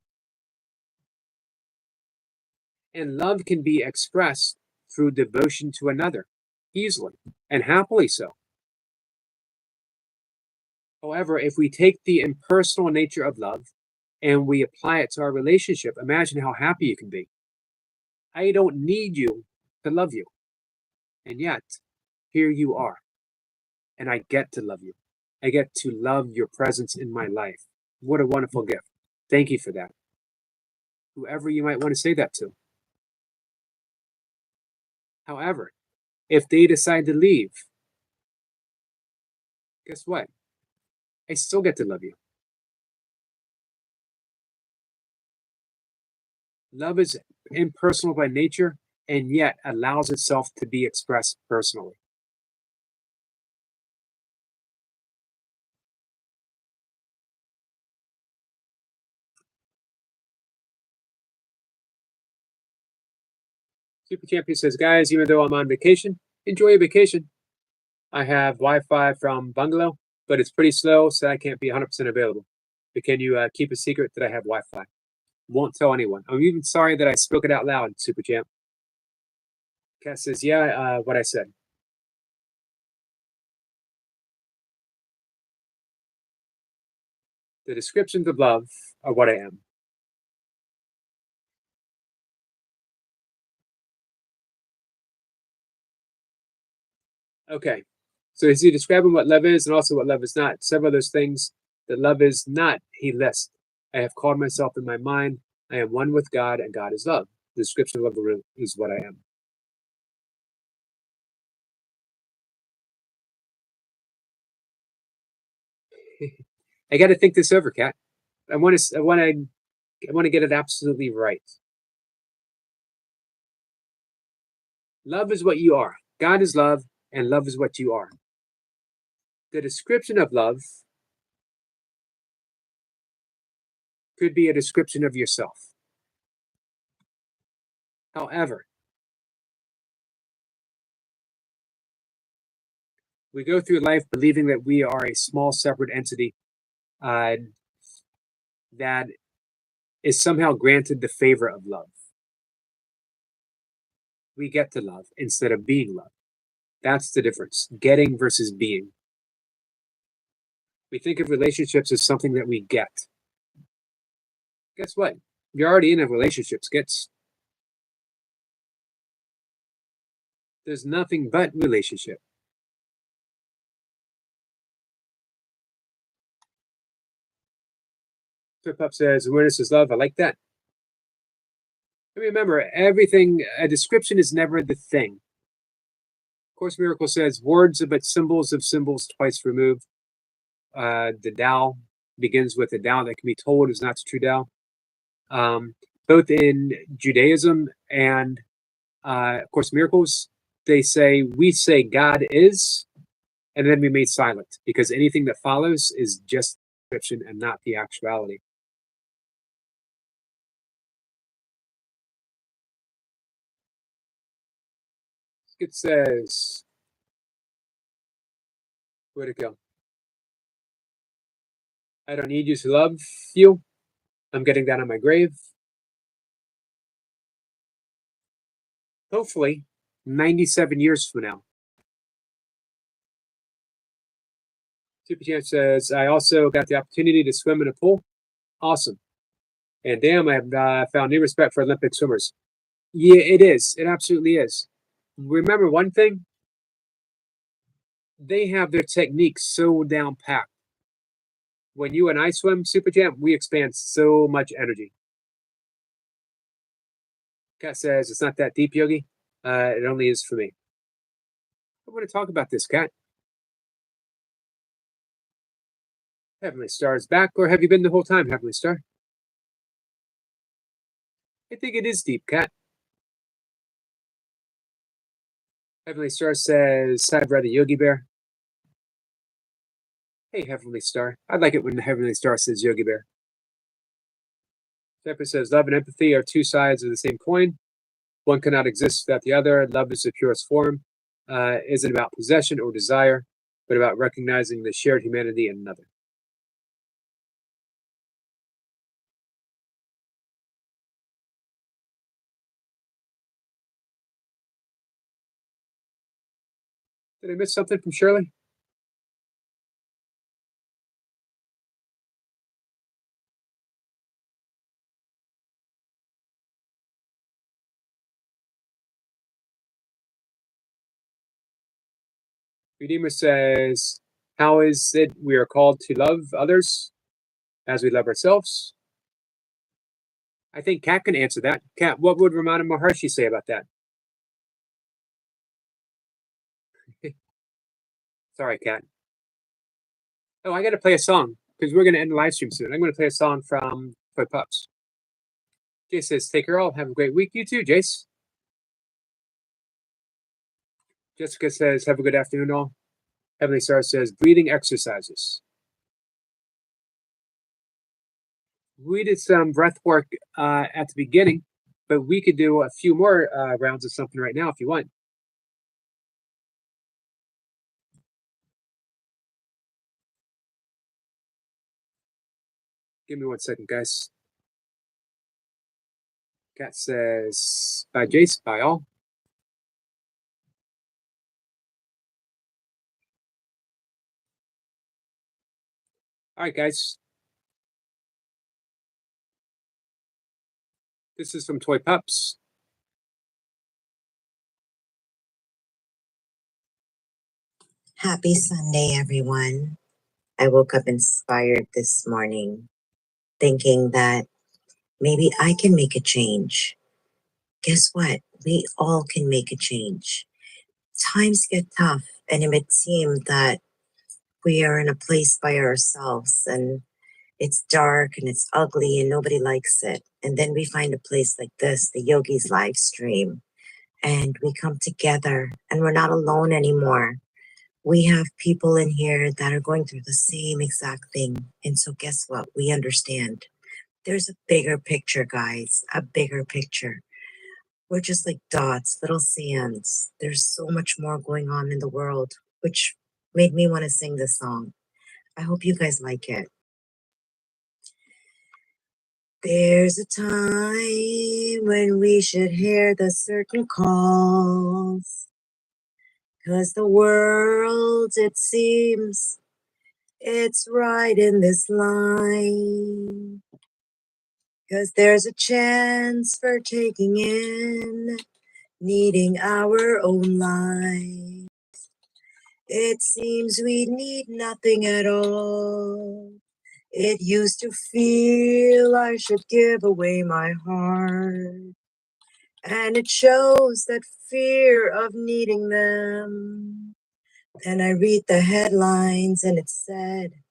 And love can be expressed through devotion to another, easily and happily so. However, if we take the impersonal nature of love and we apply it to our relationship, imagine how happy you can be. I don't need you to love you. And yet, here you are. And I get to love you. I get to love your presence in my life. What a wonderful gift. Thank you for that. Whoever you might want to say that to. However, if they decide to leave, guess what? I still get to love you. Love is impersonal by nature and yet allows itself to be expressed personally. Super Champion says, guys, even though I'm on vacation, enjoy your vacation. I have Wi-Fi from Bungalow, but it's pretty slow, so I can't be 100% available. But can you keep a secret that I have Wi-Fi? Won't tell anyone. I'm even sorry that I spoke it out loud, Super Champ. Kat says, yeah, what I said. The descriptions of love are what I am. Okay, so is he describing what love is and also what love is not? Several of those things that love is not, he lists. I have called myself in my mind. I am one with God, and God is love. The description of love is what I am. I got to think this over, Kat. I want to get it absolutely right. Love is what you are. God is love, and love is what you are. The description of love could be a description of yourself. However, we go through life believing that we are a small, separate entity that is somehow granted the favor of love. We get to love instead of being loved. That's the difference, getting versus being. We think of relationships as something that we get. Guess what? You're already in a relationship, Skits. There's nothing but relationship. Pup says, awareness is love. I like that. Remember, everything, a description is never the thing. Course Miracle says, words are but symbols of symbols twice removed. The Tao begins with a Tao that can be told is not the true Tao. Both in Judaism and Course Miracles, we say God is, and then we made silent because anything that follows is just description and not the actuality. It says, where'd it go? I don't need you to love you. I'm getting that on my grave. Hopefully, 97 years from now. Super Champ says, I also got the opportunity to swim in a pool. Awesome. And damn, I have found new respect for Olympic swimmers. Yeah, it is. It absolutely is. Remember one thing? They have their techniques so down packed. When you and I swim, Super Champ, we expand so much energy. Kat says, it's not that deep, Yogi. It only is for me. I want to talk about this, Kat. Heavenly Star is back, or have you been the whole time, Heavenly Star? I think it is deep, Kat. Heavenly Star says, hi, brother Yogi Bear. Hey, Heavenly Star. I like it when the Heavenly Star says Yogi Bear. Pepper says, love and empathy are two sides of the same coin. One cannot exist without the other. Love is the purest form. Isn't about possession or desire, but about recognizing the shared humanity in another. Did I miss something from Shirley? Redeemer says, how is it we are called to love others as we love ourselves? I think Kat can answer that. Kat, what would Ramana Maharshi say about that? Sorry, Kat. Oh, I got to play a song because we're going to end the live stream soon. I'm going to play a song from Toy Pups. Jace says, take care all. Have a great week. You too, Jace. Jessica says, have a good afternoon all. Heavenly Star says, breathing exercises. We did some breath work at the beginning, but we could do a few more rounds of something right now if you want. Give me 1 second, guys. Kat says, bye, Jace. Bye, all. All right, guys. This is from Toy Peps. Happy Sunday, everyone. I woke up inspired this morning, thinking that maybe I can make a change. Guess what? We all can make a change. Times get tough, and it might seem that we are in a place by ourselves and it's dark and it's ugly and nobody likes it. And then we find a place like this, the Yogi's live stream, and we come together and we're not alone anymore. We have people in here that are going through the same exact thing. And so guess what? We understand. There's a bigger picture, guys, a bigger picture. We're just like dots, little sands. There's so much more going on in the world, which made me want to sing this song. I hope you guys like it. There's a time when we should hear the certain calls, 'cause the world, it seems, it's right in this line. 'Cause there's a chance for taking in, needing our own life. It seems we need nothing at all. It used to feel I should give away my heart. And it shows that fear of needing them. Then I read the headlines and it said,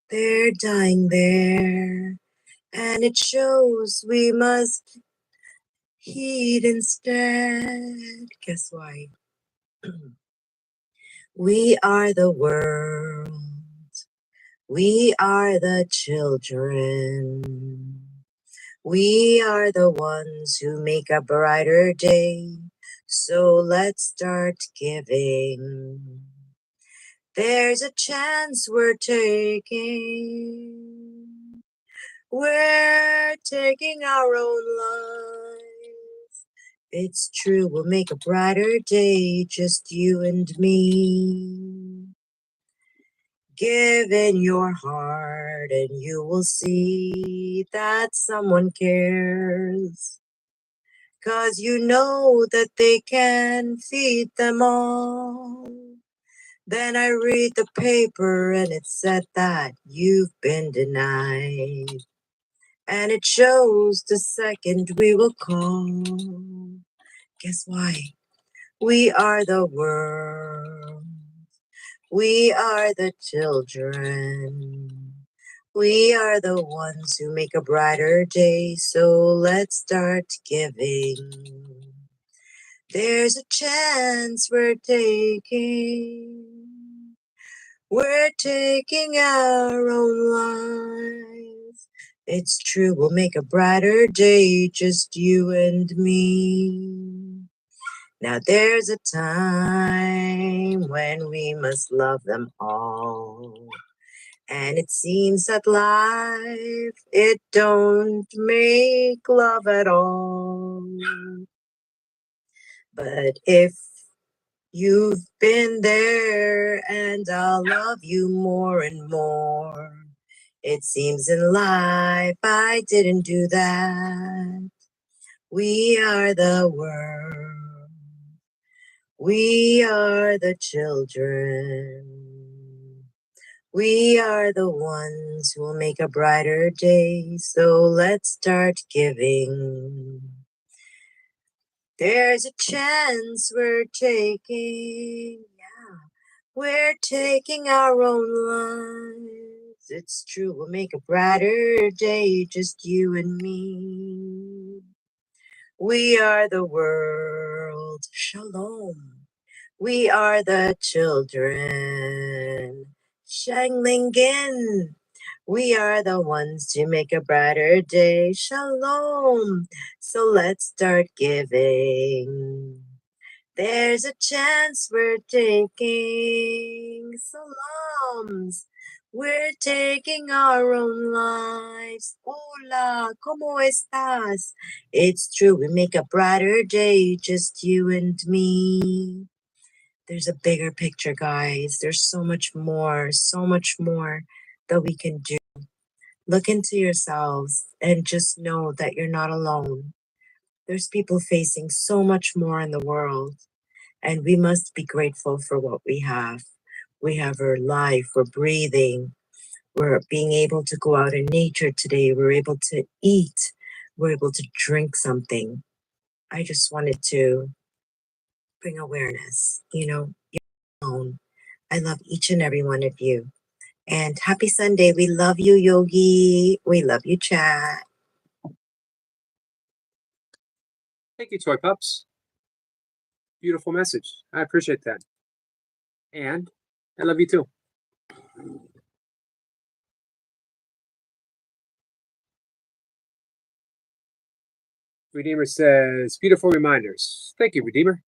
they're dying there. And it shows we must heed instead. Guess why? We are the world. We are the children. We are the ones who make a brighter day. So let's start giving. There's a chance we're taking. We're taking our own lives. It's true, we'll make a brighter day, just you and me. Give in your heart and you will see that someone cares. 'Cause you know that they can feed them all. Then I read the paper and it said that you've been denied. And it shows the second we will call. Guess why? We are the world. We are the children. We are the ones who make a brighter day. So let's start giving. There's a chance we're taking. We're taking our own lives. It's true, we'll make a brighter day, just you and me. Now there's a time when we must love them all. And it seems that life, it don't make love at all. But if you've been there and I'll love you more and more. It seems in life I didn't do that. We are the world. We are the children. We are the ones who will make a brighter day. So let's start giving. There's a chance we're taking. We're taking our own lives. It's true, we'll make a brighter day, just you and me. We are the world. Shalom. We are the children. Shanglingin. We are the ones to make a brighter day. Shalom. So let's start giving. There's a chance we're taking. Salams. We're taking our own lives. Hola, ¿cómo estás? It's true, we make a brighter day, just you and me. There's a bigger picture, guys. There's so much more that we can do. Look into yourselves and just know that you're not alone. There's people facing so much more in the world, and we must be grateful for what we have. We have our life, we're breathing, we're being able to go out in nature today, we're able to eat, we're able to drink something. I just wanted to bring awareness, you're alone. I love each and every one of you. And happy Sunday. We love you, Yogi. We love you, chat. Thank you, Toy Pups. Beautiful message. I appreciate that. And I love you too. Redeemer says, beautiful reminders. Thank you, Redeemer.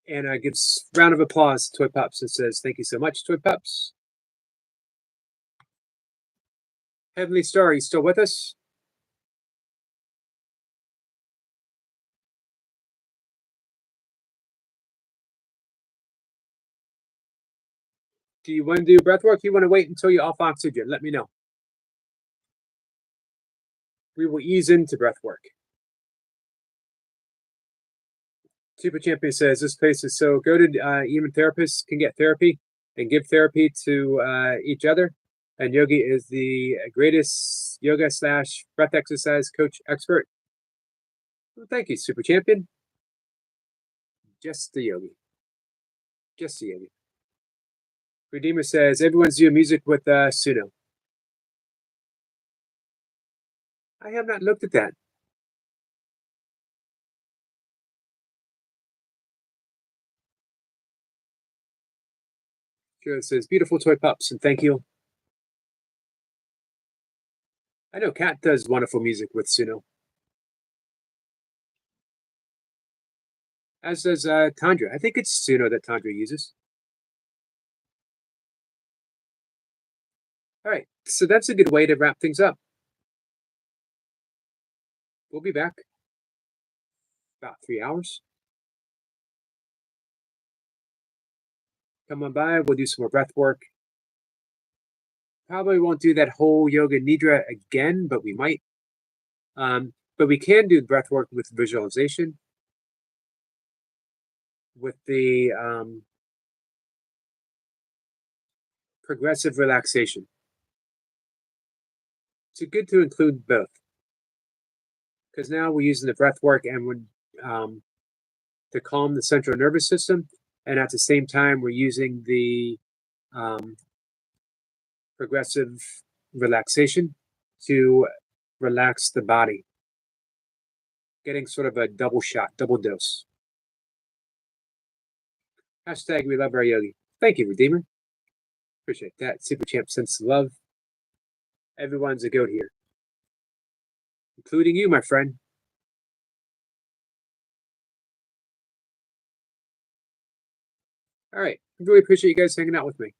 And gives round of applause to Toy Pups and says, thank you so much, Toy Pups. Heavenly Star, are you still with us? Do you want to do breath work? Do you want to wait until you're off oxygen? Let me know. We will ease into breath work. Super Champion says, this place is so goated. Even therapists can get therapy and give therapy to each other. And Yogi is the greatest yoga / breath exercise coach expert. Well, thank you, Super Champion. Just the Yogi. Just the Yogi. Redeemer says, everyone's doing music with Suno. I have not looked at that. Sure, it says, beautiful Toy Pups, and thank you. I know Kat does wonderful music with Suno. As does Tandra. I think it's Suno that Tandra uses. All right, so that's a good way to wrap things up. We'll be back about 3 hours. Come on by, we'll do some more breath work. Probably won't do that whole yoga nidra again, but we might. But we can do breath work with visualization, with the progressive relaxation. It's good to include both, because now we're using the breath work and we're to calm the central nervous system, and at the same time we're using the progressive relaxation to relax the body, getting sort of a double shot, double dose. Hashtag we love our yogi. Thank you, Redeemer. Appreciate that. Super Champ sense of love. Everyone's a goat here, including you, my friend. All right. I really appreciate you guys hanging out with me.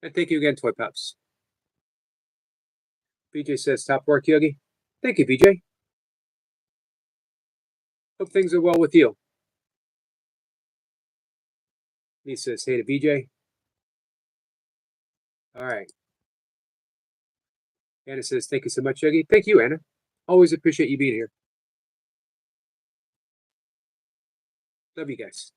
And thank you again, Toy Pups. BJ says, top work, Yogi. Thank you, BJ. Hope things are well with you. Lisa says, hey to BJ. All right. Anna says, thank you so much, Yogi. Thank you, Anna. Always appreciate you being here. Love you guys.